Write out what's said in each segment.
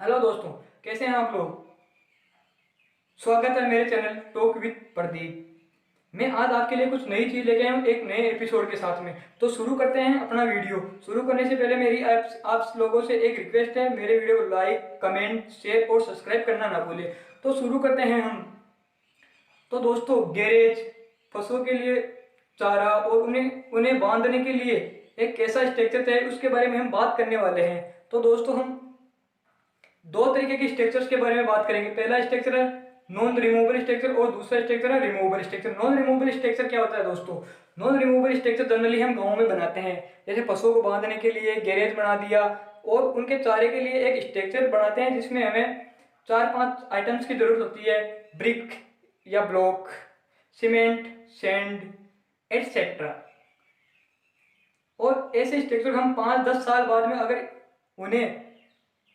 Hello दोस्तों, कैसे हैं आप लोग। स्वागत है मेरे चैनल टॉक विद प्रदीप। मैं आज आपके लिए कुछ नई चीज़ लेके आया हूँ एक नए एपिसोड के साथ में। तो शुरू करते हैं अपना वीडियो। शुरू करने से पहले मेरी आप लोगों से एक रिक्वेस्ट है, मेरे वीडियो को लाइक, कमेंट, शेयर और सब्सक्राइब करना ना भूलें। तो शुरू करते हैं हम। तो दोस्तों, गैरेज, पशुओं के लिए चारा और उन्हें उन्हें बांधने के लिए एक कैसा स्ट्रक्चर है उसके बारे में हम बात करने वाले हैं। तो दोस्तों, हम दो तरीके के स्ट्रक्चर्स के बारे में बात करेंगे। पहला स्ट्रक्चर है नॉन रिमूवेबल स्ट्रक्चर और दूसरा स्ट्रक्चर है removable structure. Non removable structure क्या होता है दोस्तों? नॉन रिमूवेबल स्ट्रक्चर जनरली हम गाँव में बनाते हैं, जैसे पशुओं को बांधने के लिए गैरेज बना दिया और उनके चारे के लिए एक स्ट्रक्चर बनाते हैं जिसमें हमें 4-5 आइटम्स की जरूरत होती है। ब्रिक या ब्लॉक, सीमेंट, सैंड एटसेट्रा। और ऐसे स्ट्रक्चर हम 5-10 साल बाद में अगर उन्हें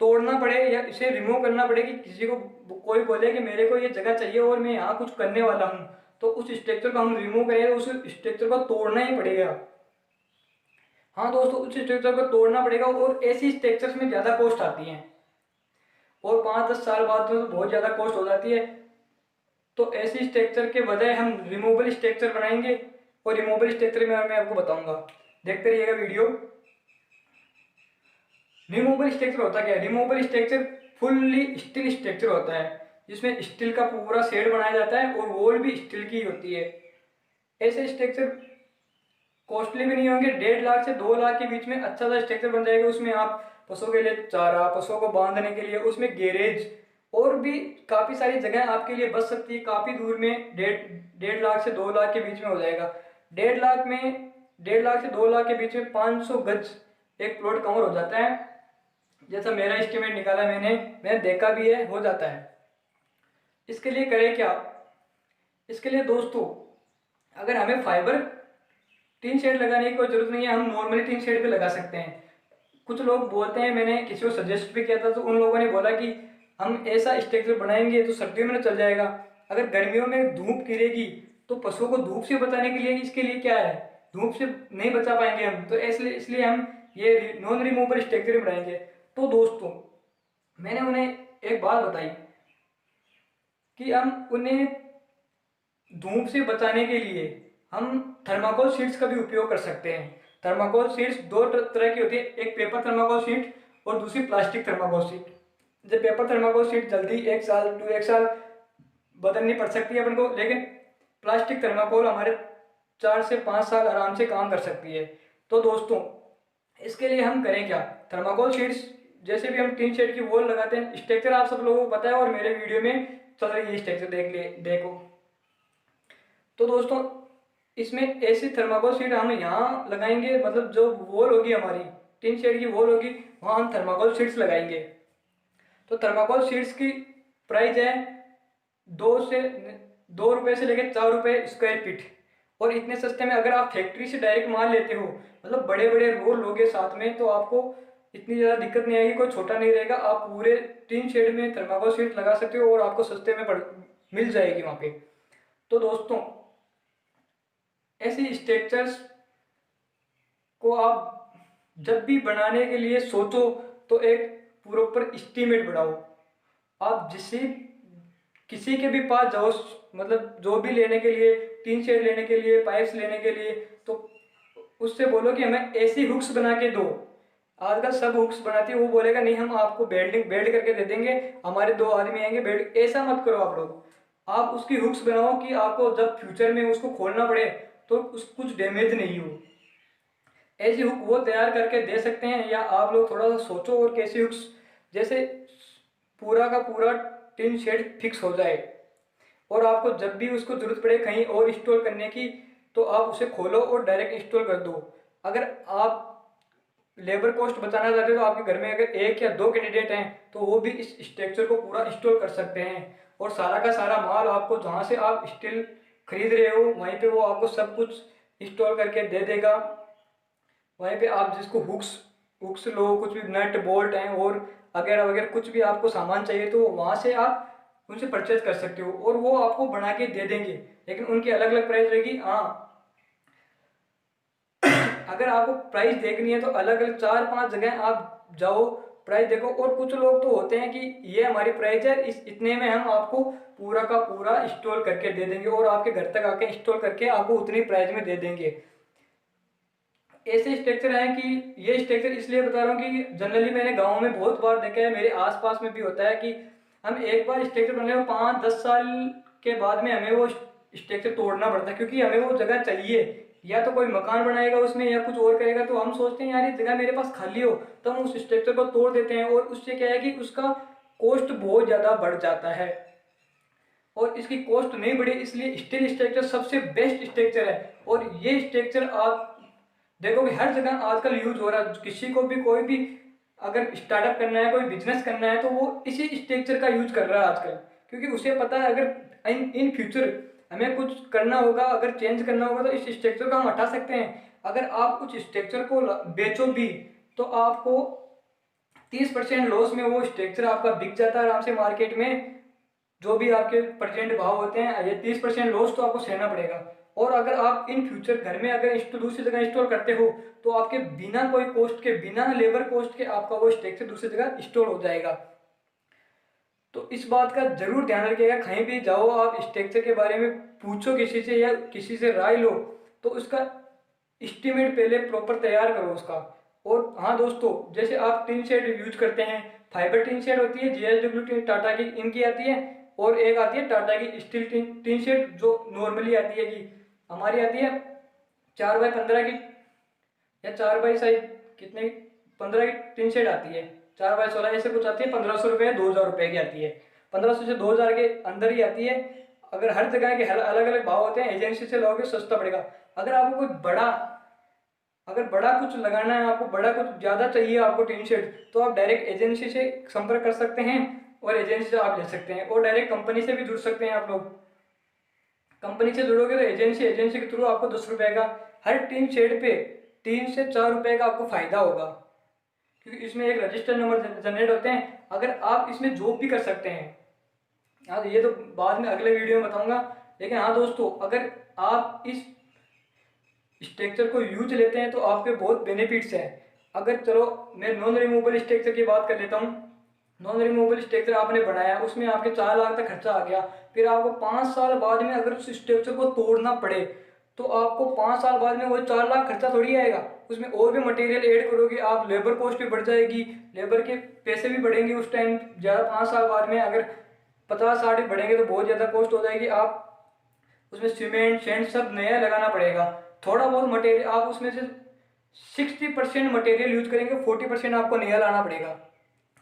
तोड़ना पड़े या इसे रिमूव करना पड़े, कि किसी को कोई बोले कि मेरे को ये जगह चाहिए और मैं यहाँ कुछ करने वाला हूँ, तो उस स्ट्रक्चर को हम रिमूव करें, उस स्ट्रक्चर को तोड़ना ही पड़ेगा। हाँ दोस्तों, उस स्ट्रक्चर को तोड़ना पड़ेगा और ऐसी स्ट्रक्चर्स में ज़्यादा कॉस्ट आती हैं और 5-10 साल बाद तो बहुत ज़्यादा कॉस्ट हो जाती है। तो ऐसी स्ट्रक्चर के बजाय हम रिमूवेबल स्ट्रक्चर बनाएंगे और रिमूवेबल स्ट्रक्चर में मैं आपको बताऊंगा। देखते रहिएगा वीडियो। रिमूवेबल स्ट्रक्चर होता क्या है? Removable structure fully steel structure होता है जिसमें स्टील का पूरा शेड बनाया जाता है और वॉल भी स्टील की होती है। ऐसे स्ट्रक्चर कॉस्टली भी नहीं होंगे। 1.5 लाख से 2 लाख के बीच में अच्छा सा स्ट्रक्चर बन जाएगा। उसमें आप पशुओं के लिए चारा, पशुओं को बांधने के लिए उसमें गैरेज और भी काफ़ी सारी जगह आपके लिए बच सकती है। काफ़ी दूर में 1.5 लाख से 2 लाख के बीच में हो जाएगा। 1.5 लाख से 2 लाख के बीच में 500 गज एक प्लॉट कवर हो जाता है। जैसा मेरा एस्टिमेट निकाला मैंने देखा भी है, हो जाता है। इसके लिए करें क्या? इसके लिए दोस्तों, अगर हमें फाइबर टीन शेड लगाने की कोई जरूरत नहीं है, हम नॉर्मली टीन शेड पे लगा सकते हैं। कुछ लोग बोलते हैं, मैंने किसी को सजेस्ट भी किया था तो उन लोगों ने बोला कि हम ऐसा स्ट्रक्चर बनाएंगे तो सर्दियों में तो चल जाएगा, अगर गर्मियों में धूप गिरेगी तो पशुओं को धूप से बचाने के लिए इसके लिए क्या है, धूप से नहीं बचा पाएंगे हम, तो इसलिए इसलिए हम ये नॉन रिमूवेबल स्ट्रक्चर बनाएंगे। तो दोस्तों, मैंने उन्हें एक बात बताई कि हम उन्हें धूप से बचाने के लिए हम थर्माकोल शीट्स का भी उपयोग कर सकते हैं। थर्माकोल शीट्स दो तरह की होती है, एक पेपर थर्माकोल शीट और दूसरी प्लास्टिक थर्माकोल शीट। जब पेपर थर्माकोल शीट जल्दी 1 साल बदलनी पड़ सकती है अपन को, लेकिन प्लास्टिक थर्माकोल हमारे 4 से 5 साल आराम से काम कर सकती है। तो दोस्तों, इसके लिए हम करें क्या? थर्माकोल शीट्स जैसे भी हम टीन शेड की वॉल लगाते हैं, स्ट्रक्चर आप सब लोगों को पता है और मेरे वीडियो में चल रही है स्ट्रक्चर, देखो। तो दोस्तों, इसमें ऐसी थर्माकोल शीट हम यहाँ लगाएंगे, मतलब जो वॉल होगी हमारी टीन शेड की वॉल होगी, वहाँ हम थर्माकोल शीट्स लगाएंगे। तो थर्माकोल शीट्स की प्राइस है 2 रुपये से लेकर 4 रुपये स्क्वायर फीट। और इतने सस्ते में अगर आप फैक्ट्री से डायरेक्ट माल लेते हो, मतलब बड़े बड़े रोल लोगे साथ में, तो आपको इतनी ज़्यादा दिक्कत नहीं आएगी, कोई छोटा नहीं रहेगा। आप पूरे टीन शेड में थर्माकोल शीट लगा सकते हो और आपको सस्ते में मिल जाएगी वहाँ पे। तो दोस्तों, ऐसी स्ट्रक्चर्स को आप जब भी बनाने के लिए सोचो तो एक प्रॉपर एस्टीमेट बनाओ। आप जिससे किसी के भी पास जाओ, मतलब जो भी लेने के लिए, टीन शेड लेने के लिए, पाइप्स लेने के लिए, तो उससे बोलो कि हमें ऐसी हुक्स बना के दो। आजकल सब हुक्स बनाती है, वो बोलेगा नहीं हम आपको बेल्ट करके दे देंगे, हमारे 2 आदमी आएंगे बेल्ट। ऐसा मत करो आप लोग। आप उसकी हुक्स बनाओ कि आपको जब फ्यूचर में उसको खोलना पड़े तो कुछ डैमेज नहीं हो। ऐसी हुक वो तैयार करके दे सकते हैं, या आप लोग थोड़ा सा सोचो और कैसी हुक्स, जैसे पूरा का पूरा टिन शेड फिक्स हो जाए और आपको जब भी उसको जरूरत पड़े कहीं और इंस्टॉल करने की, तो आप उसे खोलो और डायरेक्ट इंस्टॉल कर दो। अगर आप लेबर कॉस्ट बचाना चाहते हो तो आपके घर में अगर 1 या 2 कैंडिडेट हैं तो वो भी इस स्ट्रक्चर को पूरा इंस्टॉल कर सकते हैं। और सारा का सारा माल आपको जहाँ से आप स्टील खरीद रहे हो वहीं पे वो आपको सब कुछ इंस्टॉल करके दे देगा। वहीं पे आप जिसको हुक्स हुक्स लो, कुछ भी नट बोल्ट हैं और वगैरह वगैरह कुछ भी आपको सामान चाहिए तो वहाँ से आप उनसे परचेज कर सकते हो और वो आपको बना के दे देंगे, लेकिन उनकी अलग अलग प्राइस रहेगी। हाँ, अगर आपको प्राइस देखनी है तो अलग अलग 4-5 जगह आप जाओ प्राइस देखो। और कुछ लोग तो होते हैं कि ये हमारी प्राइस है, इस इतने में हम आपको पूरा का पूरा इंस्टॉल करके दे देंगे और आपके घर तक आके इंस्टॉल करके आपको उतनी प्राइस में दे देंगे। ऐसे स्ट्रक्चर हैं कि ये स्ट्रक्चर इसलिए बता रहा हूँ कि जनरली मैंने गाँव में बहुत बार देखा है, मेरे आसपास में भी होता है कि हम एक बार स्ट्रक्चर बनाने में 5-10 साल के बाद में हमें वो स्ट्रक्चर तोड़ना पड़ता है, क्योंकि हमें वो जगह चाहिए, या तो कोई मकान बनाएगा उसमें या कुछ और करेगा। तो हम सोचते हैं यार ये जगह मेरे पास खाली हो, तो हम उस स्ट्रक्चर को तोड़ देते हैं और उससे क्या है कि उसका कॉस्ट बहुत ज़्यादा बढ़ जाता है। और इसकी कॉस्ट नहीं बढ़ी, इसलिए स्टील स्ट्रक्चर सबसे बेस्ट स्ट्रक्चर है। और ये स्ट्रक्चर आप देखोगे हर जगह आजकल यूज हो रहा है। किसी को भी कोई भी अगर स्टार्टअप करना है, कोई बिजनेस करना है, तो वो इसी स्ट्रक्चर का यूज कर रहा है आजकल, क्योंकि उसे पता है अगर इन फ्यूचर हमें कुछ करना होगा, अगर चेंज करना होगा, तो इस स्ट्रक्चर को हम हटा सकते हैं। अगर आप कुछ स्ट्रक्चर को बेचो भी तो आपको 30% लॉस में वो स्ट्रक्चर आपका बिक जाता है आराम से मार्केट में। जो भी आपके प्रेजेंट भाव होते हैं, ये 30% लॉस तो आपको सहना पड़ेगा। और अगर आप इन फ्यूचर घर में अगर दूसरी जगह इंस्टॉल करते हो, तो आपके बिना कोई कॉस्ट के, बिना लेबर कॉस्ट के आपका वो स्ट्रक्चर दूसरी जगह इंस्टॉल हो जाएगा। तो इस बात का जरूर ध्यान रखिएगा, कहीं भी जाओ आप स्ट्रक्चर के बारे में पूछो किसी से या किसी से राय लो, तो उसका एस्टिमेट पहले प्रॉपर तैयार करो उसका। और हाँ दोस्तों, जैसे आप टीन शेड यूज करते हैं, फाइबर टीन शेड होती है, JSW टाटा की इनकी आती है, और एक आती है टाटा की स्टील टीन शेड जो नॉर्मली आती है कि हमारी आती है 4x15 की, या 4 बाई साइज कितने 15 की टीन शेड आती है, 4x16 ऐसे कुछ आती है, 1500 रुपये 2000 रुपये की आती है, 1500 से 2000 के अंदर ही आती है। अगर हर जगह के अलग अलग भाव होते हैं, एजेंसी से लोगे सस्ता पड़ेगा। अगर आपको कोई बड़ा कुछ लगाना है, आपको बड़ा कुछ ज़्यादा चाहिए आपको टीन शेड, तो आप डायरेक्ट एजेंसी से संपर्क कर सकते हैं और एजेंसी से आप ले सकते हैं। और डायरेक्ट कंपनी से भी जुड़ सकते हैं आप लोग। कंपनी से जुड़ोगे तो एजेंसी के थ्रू आपको 10 रुपये का हर टीन शेड पे 3 से 4 रुपये का आपको फायदा होगा, क्योंकि इसमें एक रजिस्टर नंबर जनरेट होते हैं। अगर आप इसमें जॉब भी कर सकते हैं, हाँ ये तो बाद में अगले वीडियो में बताऊंगा। लेकिन हाँ दोस्तों, अगर आप इस स्ट्रक्चर को यूज लेते हैं तो आपके बहुत बेनिफिट्स हैं। अगर चलो मैं नॉन रिमूवेबल स्ट्रक्चर की बात कर लेता हूँ। नॉन रिमूवेबल स्ट्रक्चर आपने बनाया, उसमें आपके 4 लाख तक खर्चा आ गया, फिर आपको 5 साल बाद में अगर उस स्ट्रक्चर को तोड़ना पड़े, तो आपको 5 साल बाद में वो 4 लाख खर्चा थोड़ी आएगा, उसमें और भी मटेरियल ऐड करोगे आप, लेबर कॉस्ट भी बढ़ जाएगी, लेबर के पैसे भी बढ़ेंगे उस टाइम ज़्यादा। 5 साल बाद में अगर 50-60 बढ़ेंगे तो बहुत ज़्यादा कॉस्ट हो जाएगी। आप उसमें सीमेंट सेंट सब नया लगाना पड़ेगा। थोड़ा बहुत मटेरियल आप उसमें से 60% मटेरियल यूज करेंगे, 40% आपको नया लाना पड़ेगा,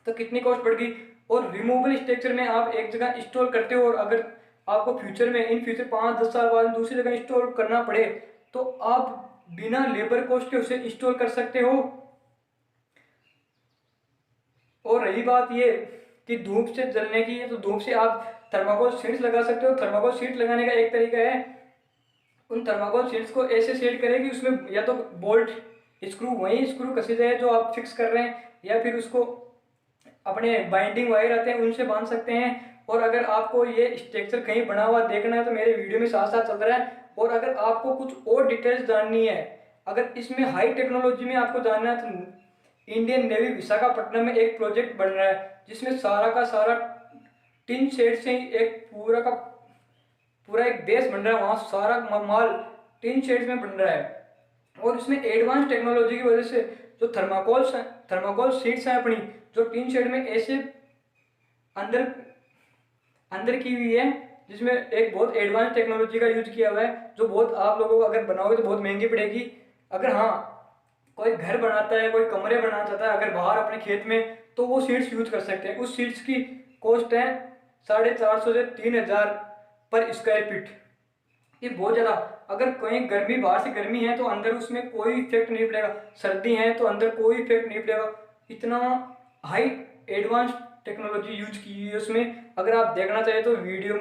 तो कितनी कॉस्ट बढ़ गई। और रिमूवेबल स्ट्रक्चर में आप एक जगह इंस्टॉल करते हो, और अगर आपको फ्यूचर में इन फ्यूचर 5-10 साल बाद दूसरी जगह इंस्टॉल करना पड़े, तो आप बिना लेबर कॉस्ट के उसे इंस्टॉल कर सकते हो। और रही बात ये कि धूप से जलने की है, तो धूप से आप थर्माकोल शीट्स लगा सकते हो। थर्माकोल शीट लगाने का एक तरीका है, उन थर्माकोल शीट्स को ऐसे सेट करें कि उसमें या तो बोल्ट स्क्रू वही स्क्रू कसे जाए जो आप फिक्स कर रहे हैं, या फिर उसको अपने बाइंडिंग वायर आते हैं उनसे बांध सकते हैं। और अगर आपको ये स्ट्रक्चर कहीं बना हुआ देखना है तो मेरे वीडियो में साथ साथ चल रहा है। और अगर आपको कुछ और डिटेल्स जाननी है, अगर इसमें हाई टेक्नोलॉजी में आपको जानना है, तो इंडियन नेवी विशाखापट्टनम में एक प्रोजेक्ट बन रहा है, जिसमें सारा का सारा टिन शेड से ही एक पूरा एक बेस बन रहा है, वहाँ सारा माल टिन शेड्स में बन रहा है। और इसमें एडवांस टेक्नोलॉजी की वजह से जो थर्माकोल शीट्स हैं अपनी, जो टिन शेड में ऐसे अंदर अंदर की हुई है, जिसमें एक बहुत एडवांस टेक्नोलॉजी का यूज किया हुआ है, जो बहुत आप लोगों को अगर बनाओगे तो बहुत महंगी पड़ेगी। अगर हाँ कोई घर बनाता है, कोई कमरे बनाना चाहता है अगर बाहर अपने खेत में, तो वो सीट्स यूज कर सकते हैं। उस सीट्स की कॉस्ट है 450 से 3000 पर स्क्वायर फीट, ये बहुत ज़्यादा। अगर कहीं गर्मी बाहर से गर्मी है तो अंदर उसमें कोई इफेक्ट नहीं पड़ेगा, सर्दी है तो अंदर कोई इफेक्ट नहीं पड़ेगा। इतना हाई एडवांस टेक्नोलॉजी यूज की है उसमें। अगर आप देखना चाहें तो वीडियो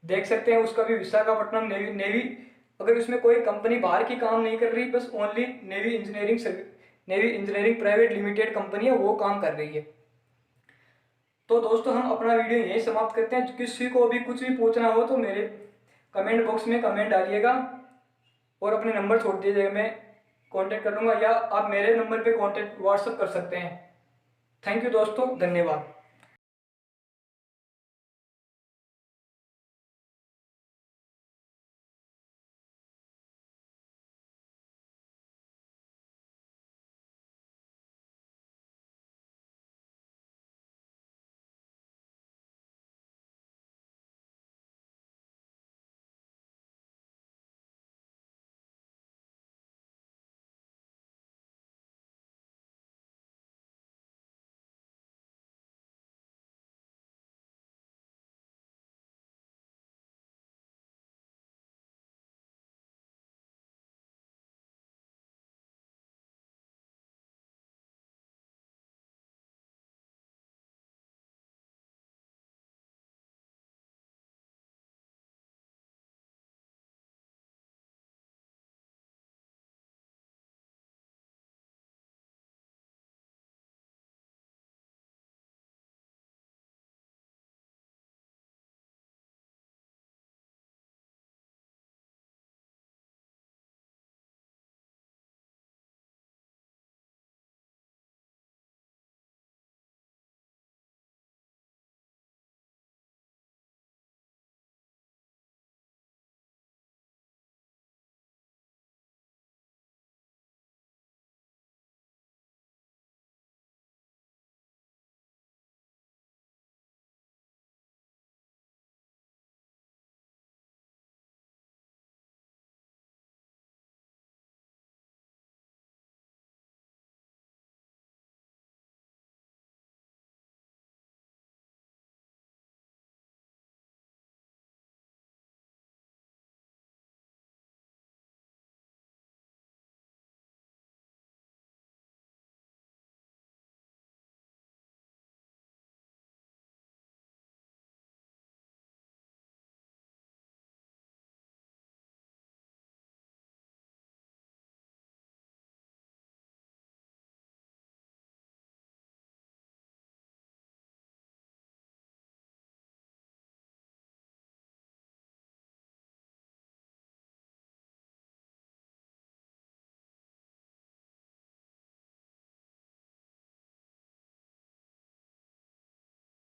देख सकते हैं उसका भी। विशाखापट्टनम नेवी अगर उसमें कोई कंपनी बाहर की काम नहीं कर रही, बस only navy engineering private limited company है, वो काम कर रही है। तो दोस्तों हम अपना वीडियो यहीं समाप्त करते हैं। किसी को भी कुछ भी पूछना हो तो मेरे कमेंट बॉक्स में कमेंट डालिएगा और अपने नंबर छोड़ दीजिएगा, मैं कांटेक्ट कर लूँगा, या आप मेरे नंबर पे कांटेक्ट व्हाट्सअप कर सकते हैं। थैंक यू दोस्तों, धन्यवाद।